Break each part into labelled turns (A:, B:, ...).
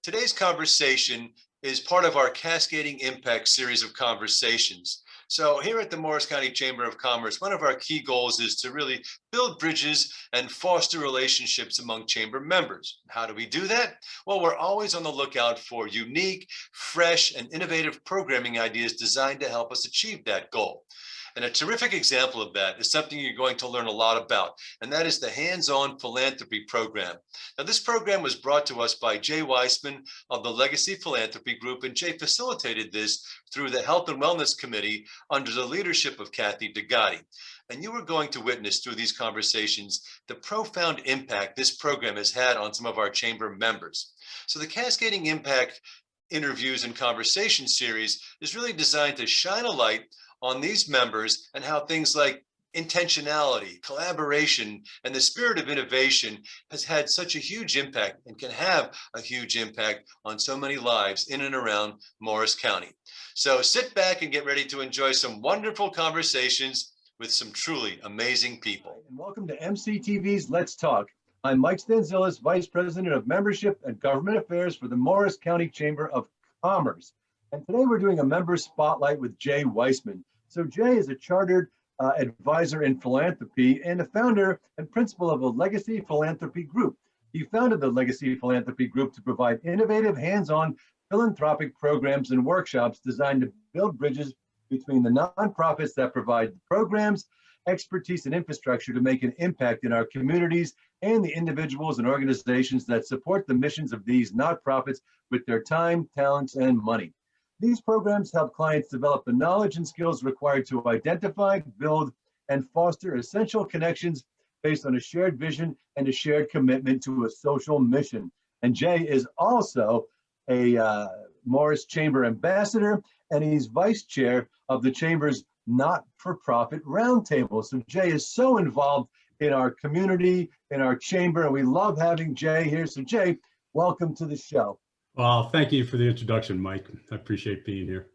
A: Today's conversation is part of our Cascading Impact series of conversations. So, here at the Morris County Chamber of Commerce, one of our key goals is to really build bridges and foster relationships among chamber members. How do we do that? Well, we're always on the lookout for unique, fresh, and innovative programming ideas designed to help us achieve that goal. And a terrific example of that is something you're going to learn a lot about, and that is the Hands-On Philanthropy program. Now, this program was brought to us by Jay Weisman of the Legacy Philanthropy Group, and Jay facilitated this through the Health and Wellness Committee under the leadership of Kathy DeGotti. And you are going to witness through these conversations the profound impact this program has had on some of our chamber members. So the Cascading Impact interviews and conversation series is really designed to shine a light on these members and how things like intentionality, collaboration, and the spirit of innovation has had such a huge impact and can have a huge impact on so many lives in and around Morris County. So sit back and get ready to enjoy some wonderful conversations with some truly amazing people.
B: And welcome to MCTV's Let's Talk. I'm Mike Stanzilis, Vice President of Membership and Government Affairs for the Morris County Chamber of Commerce. And today we're doing a member spotlight with Jay Weisman. So Jay is a chartered advisor in philanthropy and a founder and principal of a Legacy Philanthropy Group. He founded the Legacy Philanthropy Group to provide innovative, hands-on philanthropic programs and workshops designed to build bridges between the nonprofits that provide programs, expertise, and infrastructure to make an impact in our communities and the individuals and organizations that support the missions of these nonprofits with their time, talents, and money. These programs help clients develop the knowledge and skills required to identify, build, and foster essential connections based on a shared vision and a shared commitment to a social mission. And Jay is also a Morris Chamber Ambassador, and he's Vice Chair of the Chamber's Not-for-Profit Roundtable. So Jay is so involved in our community, in our chamber, and we love having Jay here. So Jay, welcome to the show.
C: Well, thank you for the introduction, Mike. I appreciate being here.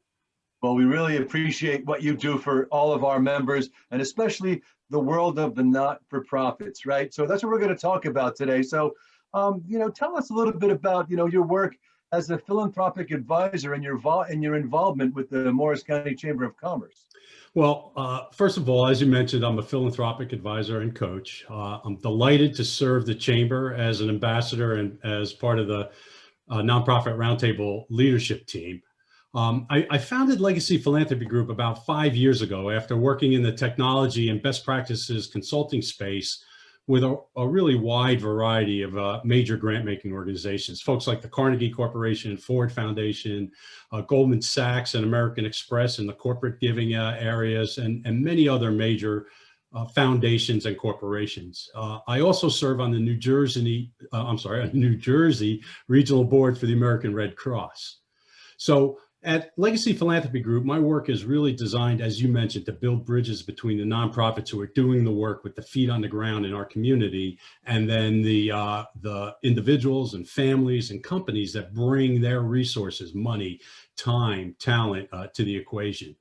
B: Well, we really appreciate what you do for all of our members, and especially the world of the not-for-profits, right? So that's what we're going to talk about today. So, tell us a little bit about, your work as a philanthropic advisor and your involvement with the Morris County Chamber of Commerce.
C: Well, first of all, as you mentioned, I'm a philanthropic advisor and coach. I'm delighted to serve the Chamber as an ambassador and as part of the nonprofit roundtable leadership team. I founded Legacy Philanthropy Group about 5 years ago after working in the technology and best practices consulting space with a really wide variety of major grant-making organizations, folks like the Carnegie Corporation, Ford Foundation, Goldman Sachs and American Express in the corporate giving areas, and many other major foundations and corporations. I also serve on the New Jersey Regional Board for the American Red Cross. So at Legacy Philanthropy Group, my work is really designed, as you mentioned, to build bridges between the nonprofits who are doing the work with the feet on the ground in our community, and then the individuals and families and companies that bring their resources, money, time, talent to the equation.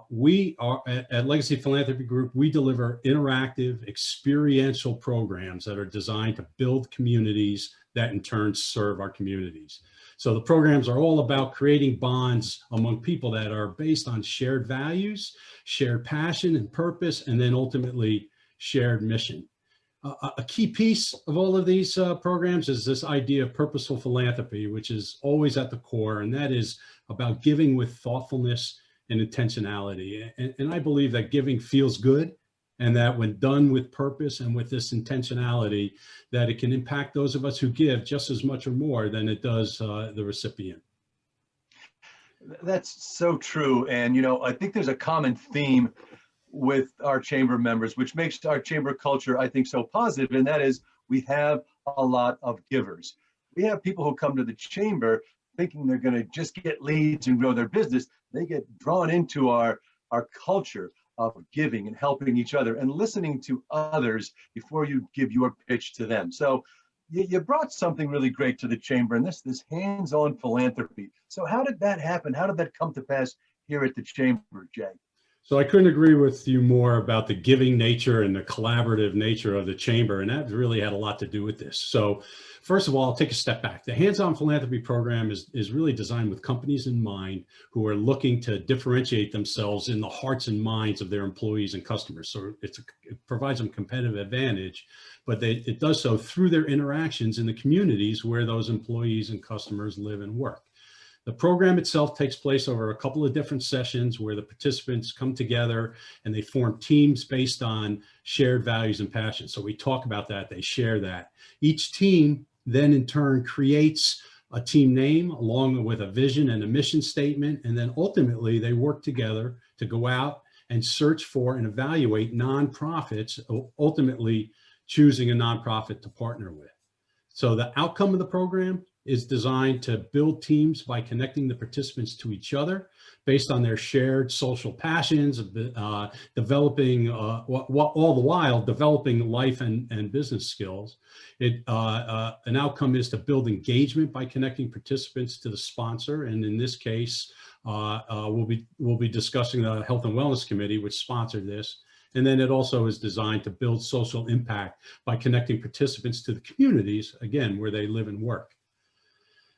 C: We are at Legacy Philanthropy Group, we deliver interactive, experiential programs that are designed to build communities that in turn serve our communities. So the programs are all about creating bonds among people that are based on shared values, shared passion and purpose, and then ultimately shared mission. A key piece of all of these programs is this idea of purposeful philanthropy, which is always at the core, and that is about giving with thoughtfulness and intentionality. And I believe that giving feels good, and that when done with purpose and with this intentionality, that it can impact those of us who give just as much or more than it does the recipient.
B: That's so true. And, I think there's a common theme with our chamber members, which makes our chamber culture, I think, so positive. And that is we have a lot of givers. We have people who come to the chamber thinking they're going to just get leads and grow their business. They get drawn into our culture of giving and helping each other and listening to others before you give your pitch to them. So you brought something really great to the chamber, and this hands-on philanthropy. So how did that happen? How did that come to pass here at the chamber, Jay?
C: So I couldn't agree with you more about the giving nature and the collaborative nature of the chamber, and that really had a lot to do with this. So first of all, I'll take a step back. The hands-on philanthropy program is really designed with companies in mind who are looking to differentiate themselves in the hearts and minds of their employees and customers. So it provides them competitive advantage, but it does so through their interactions in the communities where those employees and customers live and work. The program itself takes place over a couple of different sessions where the participants come together and they form teams based on shared values and passions. So we talk about that, they share that. Each team then in turn creates a team name along with a vision and a mission statement. And then ultimately they work together to go out and search for and evaluate nonprofits, ultimately choosing a nonprofit to partner with. So the outcome of the program is designed to build teams by connecting the participants to each other based on their shared social passions, developing, all the while developing life and business skills. An outcome is to build engagement by connecting participants to the sponsor. And in this case, we'll be discussing the Health and Wellness Committee, which sponsored this. And then it also is designed to build social impact by connecting participants to the communities, again, where they live and work.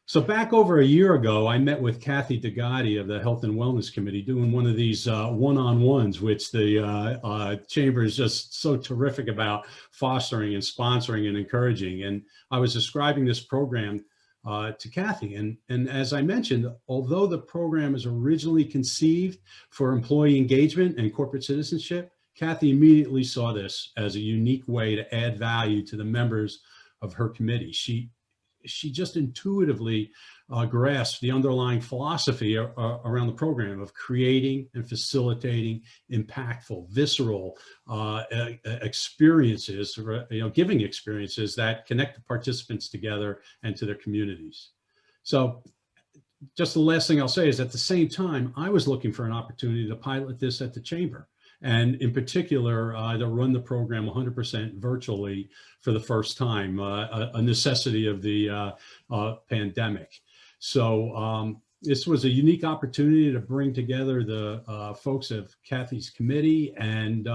C: So back over a year ago, I met with Kathy Degatti of the Health and Wellness Committee doing one of these one-on-ones, which the chamber is just so terrific about fostering and sponsoring and encouraging. And I was describing this program to Kathy. And as I mentioned, although the program is originally conceived for employee engagement and corporate citizenship, Kathy immediately saw this as a unique way to add value to the members of her committee. She just intuitively grasped the underlying philosophy around the program of creating and facilitating impactful, visceral experiences, giving experiences that connect the participants together and to their communities. So just the last thing I'll say is at the same time, I was looking for an opportunity to pilot this at the chamber. And in particular, to run the program 100% virtually for the first time, a necessity of the pandemic. So this was a unique opportunity to bring together the folks of Kathy's committee and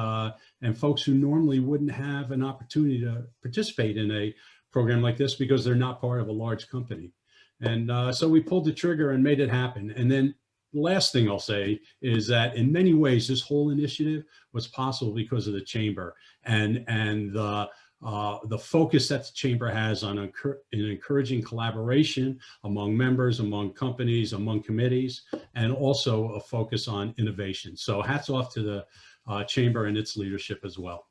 C: folks who normally wouldn't have an opportunity to participate in a program like this because they're not part of a large company. And so we pulled the trigger and made it happen. And then the last thing I'll say is that in many ways, this whole initiative was possible because of the chamber and the focus that the chamber has on encouraging collaboration among members, among companies, among committees, and also a focus on innovation. So hats off to the chamber and its leadership as well.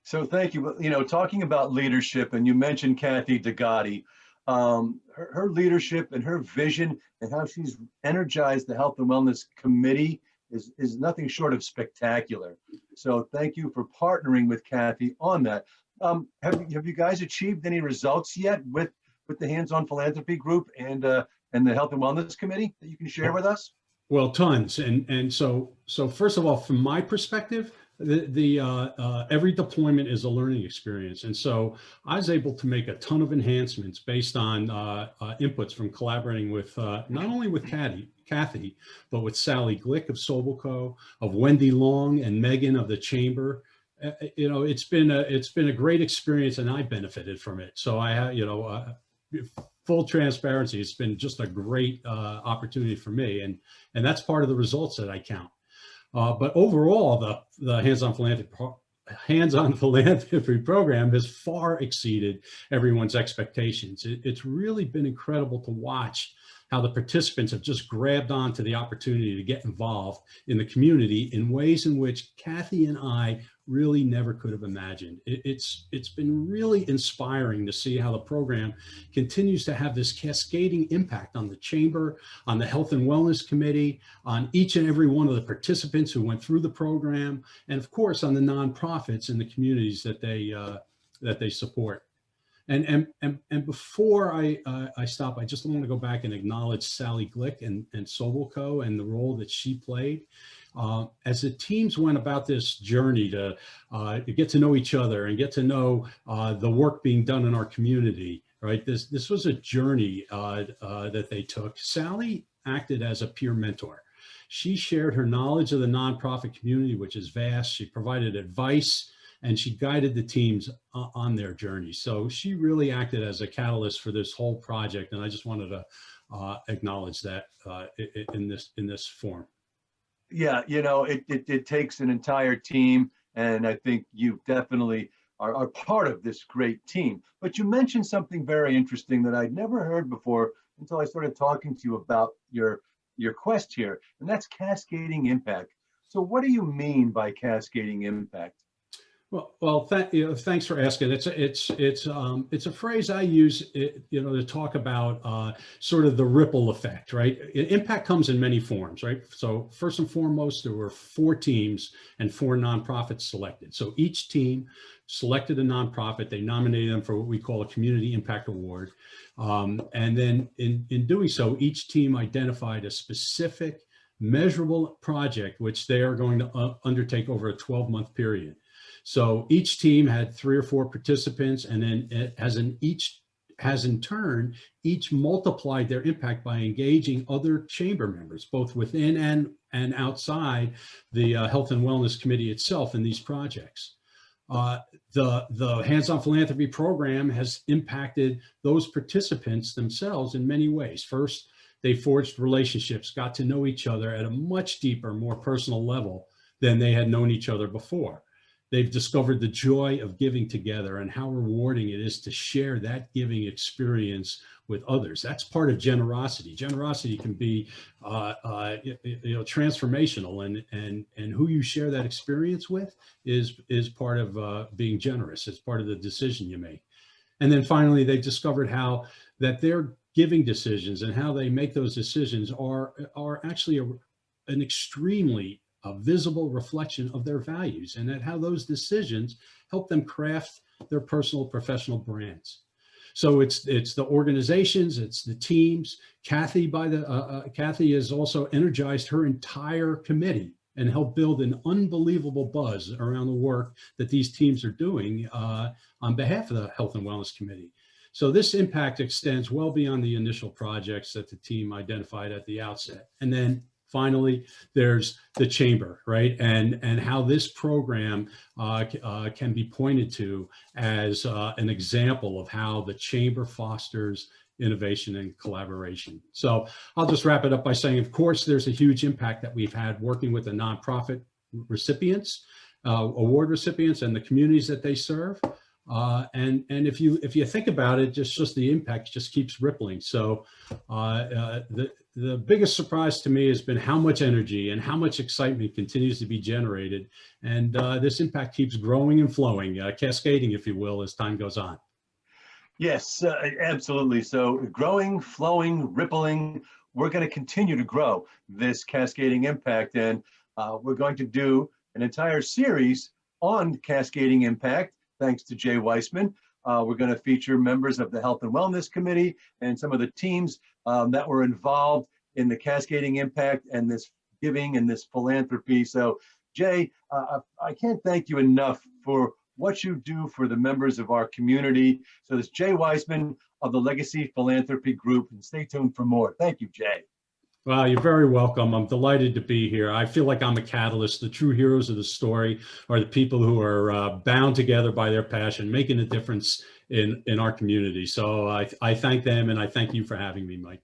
B: So thank you. Talking about leadership, and you mentioned Kathy Degatti. Her leadership and her vision and how she's energized the Health and Wellness Committee is nothing short of spectacular. So thank you for partnering with Kathy on that. Have you guys achieved any results yet with the Hands-on Philanthropy Group and the Health and Wellness Committee that you can share with us?
C: Well, tons. And so first of all, from my perspective, every deployment is a learning experience. And so I was able to make a ton of enhancements based on inputs from collaborating with not only with Kathy, but with Sally Glick of Sobelco, of Wendy Long and Megan of the Chamber. It's been a great experience and I benefited from it. So I have, full transparency, it's been just a great opportunity for me. And that's part of the results that I count. But overall, the hands-on philanthropy program has far exceeded everyone's expectations. It's really been incredible to watch how the participants have just grabbed onto the opportunity to get involved in the community in ways in which Kathy and I really never could have imagined. It's been really inspiring to see how the program continues to have this cascading impact on the chamber, on the Health and Wellness Committee, on each and every one of the participants who went through the program, and of course on the nonprofits and the communities that they support. And before I stop, I just want to go back and acknowledge Sally Glick and Sobelco and the role that she played. As the teams went about this journey to get to know each other and get to know the work being done in our community, right? This was a journey that they took. Sally acted as a peer mentor. She shared her knowledge of the nonprofit community, which is vast. She provided advice, and she guided the teams on their journey. So she really acted as a catalyst for this whole project, and I just wanted to acknowledge that in this form.
B: Yeah, it takes an entire team, and I think you definitely are part of this great team. But you mentioned something very interesting that I'd never heard before until I started talking to you about your quest here, and that's cascading impact. So what do you mean by cascading impact?
C: Well, thanks for asking. It's a phrase I use, to talk about sort of the ripple effect, right? Impact comes in many forms, right? So first and foremost, there were 4 teams and 4 nonprofits selected. So each team selected a nonprofit. They nominated them for what we call a community impact award, and then in doing so, each team identified a specific, measurable project which they are going to undertake over a 12-month period. So each team had 3 or 4 participants, and then has in turn, each multiplied their impact by engaging other chamber members, both within and outside the Health and Wellness Committee itself in these projects. The Hands-on Philanthropy program has impacted those participants themselves in many ways. First, they forged relationships, got to know each other at a much deeper, more personal level than they had known each other before. They've discovered the joy of giving together and how rewarding it is to share that giving experience with others. That's part of generosity. Generosity can be, transformational, and who you share that experience with is part of being generous. It's part of the decision you make. And then finally, they discovered how that their giving decisions and how they make those decisions are actually an extremely a visible reflection of their values, and that how those decisions help them craft their personal professional brands. So it's the organizations, it's the teams. Kathy has also energized her entire committee and helped build an unbelievable buzz around the work that these teams are doing on behalf of the Health and Wellness Committee. So this impact extends well beyond the initial projects that the team identified at the outset. And then finally, there's the chamber, right? And how this program can be pointed to as an example of how the chamber fosters innovation and collaboration. So I'll just wrap it up by saying, of course, there's a huge impact that we've had working with the nonprofit recipients, award recipients, and the communities that they serve. And if you think about it, just the impact just keeps rippling. So the biggest surprise to me has been how much energy and how much excitement continues to be generated, and this impact keeps growing and flowing, cascading, if you will, as time goes on.
B: Yes, absolutely. So growing, flowing, rippling. We're going to continue to grow this cascading impact, and we're going to do an entire series on cascading impact. Thanks to Jay Weisman. We're going to feature members of the Health and Wellness Committee and some of the teams that were involved in the cascading impact and this giving and this philanthropy. So Jay, I can't thank you enough for what you do for the members of our community. So this Jay Weisman of the Legacy Philanthropy Group, and stay tuned for more. Thank you, Jay.
C: Well, you're very welcome. I'm delighted to be here. I feel like I'm a catalyst. The true heroes of the story are the people who are bound together by their passion, making a difference in our community. So I thank them, and I thank you for having me, Mike.